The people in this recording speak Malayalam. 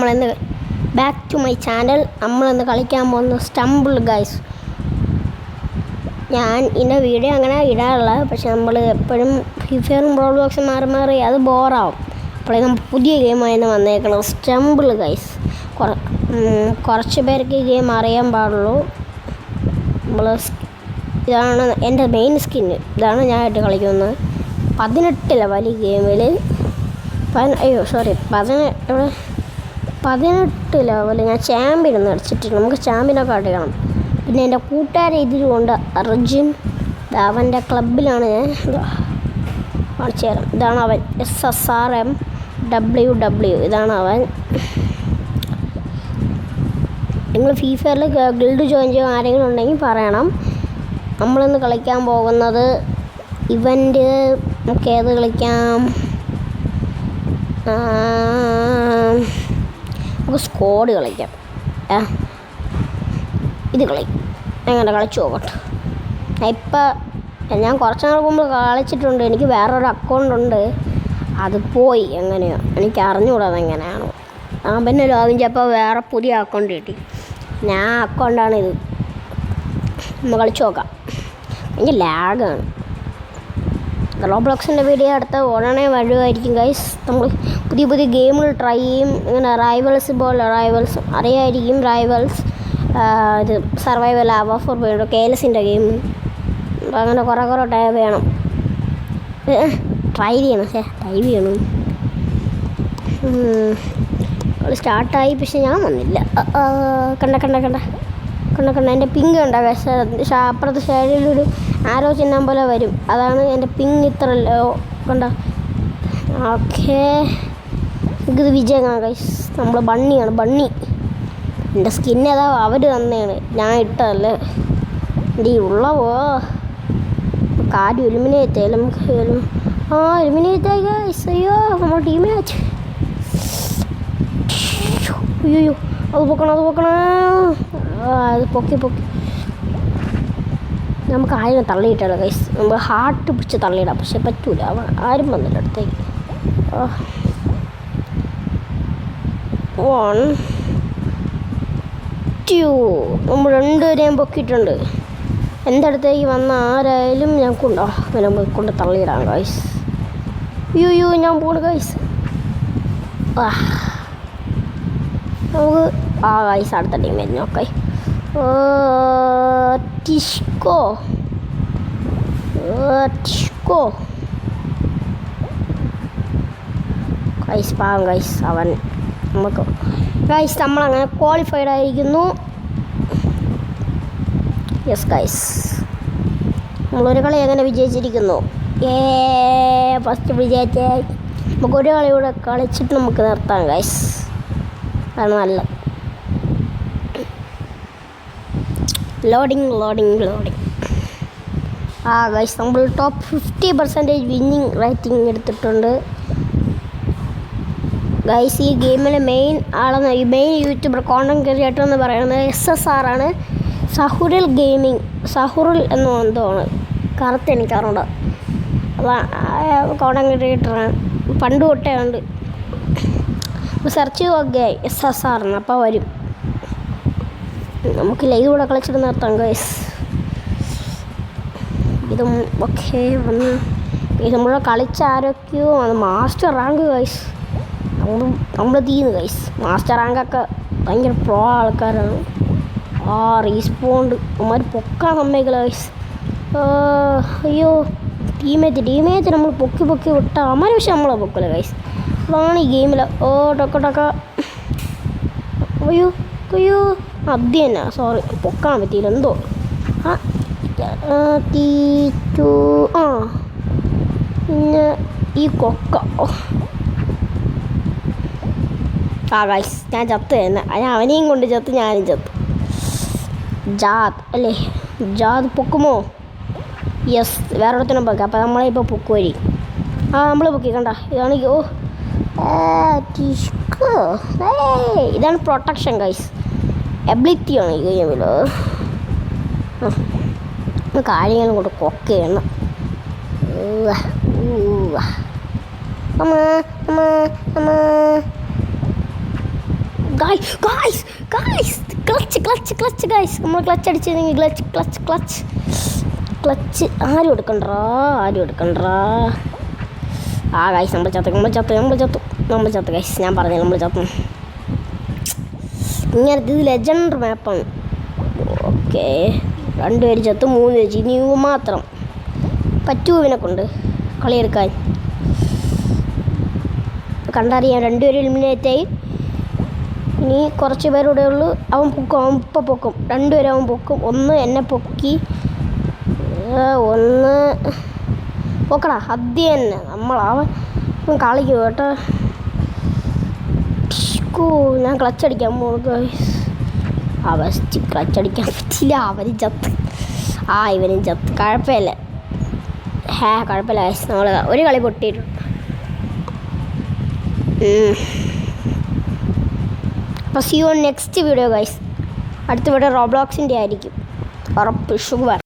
നമ്മളിന്ന് ബാക്ക് ടു മൈ ചാനൽ. നമ്മളിന്ന് കളിക്കാൻ പോകുന്ന സ്റ്റംബിൾ ഗൈസ്. ഞാൻ ഇതിൻ്റെ വീഡിയോ അങ്ങനെ ഇടാറില്ല, പക്ഷെ നമ്മൾ എപ്പോഴും ഫ്രീ ഫയറും റോബ്ലോക്സും മാറി മാറി അത് ബോറാവും. അപ്പോൾ നമ്മൾ പുതിയ ഗെയിമായിരുന്നു വന്നേക്കുന്നത്, സ്റ്റംബിൾ ഗൈസ്. കുറച്ച് പേർക്ക് ഈ ഗെയിം അറിയാൻ പാടുള്ളൂ. ഇതാണ് എൻ്റെ മെയിൻ സ്കിന്ന്, ഇതാണ് ഞാനായിട്ട് കളിക്കുന്നത്. 18 ലെവൽ ഈ ഗെയിമിൽ 18 ലെവൽ ഞാൻ ചാമ്പ്യൻ ഒന്ന് അടിച്ചിട്ടുണ്ട്. നമുക്ക് ചാമ്പ്യനൊക്കെ അടിക്കണം. പിന്നെ എൻ്റെ കൂട്ടുകാരെ ഇതിലുകൊണ്ട് അർജുൻ, അവൻ്റെ ക്ലബിലാണ് ഞാൻ കാണിച്ചു തരാം. ഇതാണ് അവൻ, SSRMWW, ഇതാണ് അവൻ. നിങ്ങൾ ഫ്രീ ഫയറിൽ ഗിൽഡ് ജോയിൻ ചെയ്യാൻ ആരെങ്കിലും ഉണ്ടെങ്കിൽ പറയണം. നമ്മളിന്ന് കളിക്കാൻ പോകുന്നത് ഇവൻ്റ്. നമുക്ക് ഏത് കളിക്കാം? നമുക്ക് സ്ക്വാഡ് കളിക്കാം. ഇത് എങ്ങനെ കളിച്ചു നോക്കട്ടെ. ഞാൻ കുറച്ച് നാൾ മുമ്പ് കളിച്ചിട്ടുണ്ട്. എനിക്ക് വേറൊരു അക്കൗണ്ട് ഉണ്ട്, അത് പോയി എങ്ങനെയോ എനിക്ക് അറിഞ്ഞുകൂടാ അതെങ്ങനെയാണോ. പിന്നെ ലോഗിഞ്ചപ്പോൾ വേറെ പുതിയ അക്കൗണ്ട് കിട്ടി. ഞാൻ അക്കൗണ്ടാണിത്. നമ്മൾ കളിച്ചു നോക്കാം. എനിക്ക് ലാഗാണ്. റോബ്ലോക്സിൻ്റെ വീഡിയോ അടുത്ത ഉടനെ വരുമായിരിക്കും ഗൈസ്. നമ്മൾ പുതിയ പുതിയ ഗെയിമുകൾ ട്രൈ ചെയ്യും. ഇങ്ങനെ റൈവൽസ് പോലെ അറിയായിരിക്കും. റൈവൽസ്, ഇത് സർവൈവൽ, ലാവ ഫോർ വേണം, KLSൻ്റെ ഗെയിം, അങ്ങനെ കുറേ ടൈപ്പ് വേണം. ട്രൈ ചെയ്യണം. സ്റ്റാർട്ടായി, പക്ഷെ ഞാൻ വന്നില്ല. കണ്ട എൻ്റെ പിങ്ക് കണ്ട പക്ഷേ അപ്പുറത്തെ സൈഡിലൊരു ആരോ ചിഹ്നം പോലെ വരും. അതാണ് എൻ്റെ പിങ്ക് ഇത്ര കണ്ട. ഓക്കേ, ഇത് വിജയം ഗൈസ്. നമ്മൾ ബണ്ണിയാണ്, ബണ്ണി. എൻ്റെ സ്കിന്ന് അതാ അവർ തന്നെയാണ്, ഞാൻ ഇട്ടതല്ലേ. എൻ്റെ ഉള്ളവോ കാര്യം എലിമിനേറ്റ് ആയി. നമുക്ക് എലിമിനേറ്റ് ആയി ഗൈസ്. അയ്യോ, നമ്മൾ ടീമിനാച്ച്. അയ്യോ, അത് പൊക്കണം. അത് പൊക്കി നമുക്ക് ആരും തള്ളിയിട്ടല്ലോ ഗൈസ്. നമ്മൾ ഹാർട്ട് പിടിച്ച് തള്ളിയിടാം, പക്ഷെ പറ്റൂല. ആരും വന്നില്ല അടുത്തേക്ക്. 1 2 നമ്മൾ രണ്ടുപേരെയും പൊക്കിയിട്ടുണ്ട്. എൻ്റെ അടുത്തേക്ക് വന്ന ആരായാലും ഞാൻ കൊണ്ട് തള്ളിയിടാം ഗൈസ്. അയ്യോ, ഞാൻ പോണു ഗൈസ്. നമുക്ക് ഗൈസ് അടുത്ത ടീം വരുന്നു. ഓക്കെ, ടിഷ്കോ ഗൈസ്, പാവം ഗൈസ് അവൻ. നമുക്ക് ഗൈസ് നമ്മളങ്ങനെ ക്വാളിഫൈഡ് ആയിരിക്കുന്നു. യെസ് ഗൈസ്, നമ്മളൊരു കളി എങ്ങനെ വിജയിച്ചിരിക്കുന്നു. ഫസ്റ്റ് വിജയിച്ചേ. നമുക്കൊരു കളി കൂടെ കളിച്ചിട്ട് നമുക്ക് നിർത്താം ഗൈസ്. അതാണ് നല്ലത്. ലോഡിങ്. ഗൈസ് നമ്മൾ ടോപ്പ് 50% വിന്നിങ് റേറ്റിംഗ് എടുത്തിട്ടുണ്ട് ഗൈസ്. ഈ ഗെയിമിലെ മെയിൻ യൂട്യൂബർ കോണ്ടന്റ് ക്രിയേറ്റർ എന്ന് പറയുന്നത് SSR ആണ്. സഹുറിൽ എന്തോണ് കറുത്ത് എനിക്കറിഞ്ഞൂടാ. കോണ്ടന്റ് ക്രിയേറ്ററാണ്, പണ്ട് തൊട്ടേ ഉണ്ട്. സെർച്ച് നോക്കിയായി SSR എന്ന്, അപ്പോൾ വരും. നമുക്ക് ലൈവ് കൂടെ കളിച്ചിട്ട് നിർത്താം ഗൈസ്. ഇതും ഒക്കെ വന്ന് നമ്മൾ കളിച്ച ആരൊക്കെയോ അത് മാസ്റ്റർ റാങ്ക് ഗൈസ്. നമ്മൾ തീരുന്നു ഗൈസ്. മാസ്റ്റർ റാങ്കൊക്കെ ഭയങ്കര പ്രോ ആൾക്കാരാണ്. റീസ്പോണ്ട് അവന്മാർ പൊക്കാൻ സമ്മതിക്കില്ല ഗൈസ്. അയ്യോ, ടീമേറ്റ് നമ്മൾ പൊക്കി വിട്ട അവന്മാർ, പക്ഷെ നമ്മളെ പൊക്കില്ല ഗൈസ്. അതാണ് ഈ ഗെയിമിൽ. ടൊക്ക അയ്യോ അത് തന്നെ, സോറി, പൊക്കാൻ പറ്റിയില്ല എന്തോ. പിന്നെ ഈ കൊക്ക ഗൈസ്, ഞാൻ ചത്ത് തന്നെ. ഞാൻ അവനെയും കൊണ്ട് ചത്ത്, ഞാനും ചത്ത്. അല്ലേ ജാദ് പൊക്കുമോ? യെസ്, വേറെ ഒരിടത്തിനും പൊക്കാം. അപ്പോൾ നമ്മളിപ്പോൾ പൊക്ക് വഴി നമ്മൾ പൊക്കി കണ്ട. ഇതാണെങ്കിൽ ഇതാണ് പ്രൊട്ടക്ഷൻ ഗൈസ്, എബിലിറ്റിയാണ് ഈ ഗെയിമിൽ. കാര്യങ്ങളും കൊണ്ട് കൊക്കയാണ്. Guys clutch guys. നമ്മൾ ക്ലച്ച് അടിച്ചിരുന്നെങ്കിൽ ക്ലച്ച് ആരും എടുക്കണ്ടാ. ഗായ്സ് നമ്മൾ ചത്ത് ഗായ്സ്. ഞാൻ പറഞ്ഞു നമ്മൾ ചത്തു. ഇങ്ങനത്തെ ഇത് ലെജൻഡർ മാപ്പാണ്. ഓക്കെ 2 പേര് ചത്ത് 3 പേര് ഇനി മാത്രം പറ്റൂ ഇവനെ കൊണ്ട് കളിയെടുക്കാൻ. കണ്ടറിയാം 2 പേര് എലിമിനേറ്റായി. ഇനി കുറച്ച് പേരുടെ ഉള്ളു. അവൻ ഇപ്പം പൊക്കും. 2 പേര് അവൻ പൊക്കും. ഒന്ന് എന്നെ പൊക്കി, ഒന്ന് പൊക്കടാ. അത് തന്നെ അവൻ കളിക്കും കേട്ടോ. ഞാൻ ക്ലച്ച് അടിക്കാൻ പോകും. ക്ലച്ച് അടിക്കാൻ പറ്റില്ല. അവനും ചത്ത്. ഇവനും ചത്ത്. കുഴപ്പമില്ല. കുഴപ്പമില്ല ഗൈസ്. നമ്മൾ ഒരു കളി പൊട്ടിയിട്ടുണ്ട്. അപ്പോൾ see you next video guys. അടുത്ത വീഡിയോ റോബ്ലോക്സിൻ്റെ ആയിരിക്കും. ഉറപ്പ് ഷുവർ.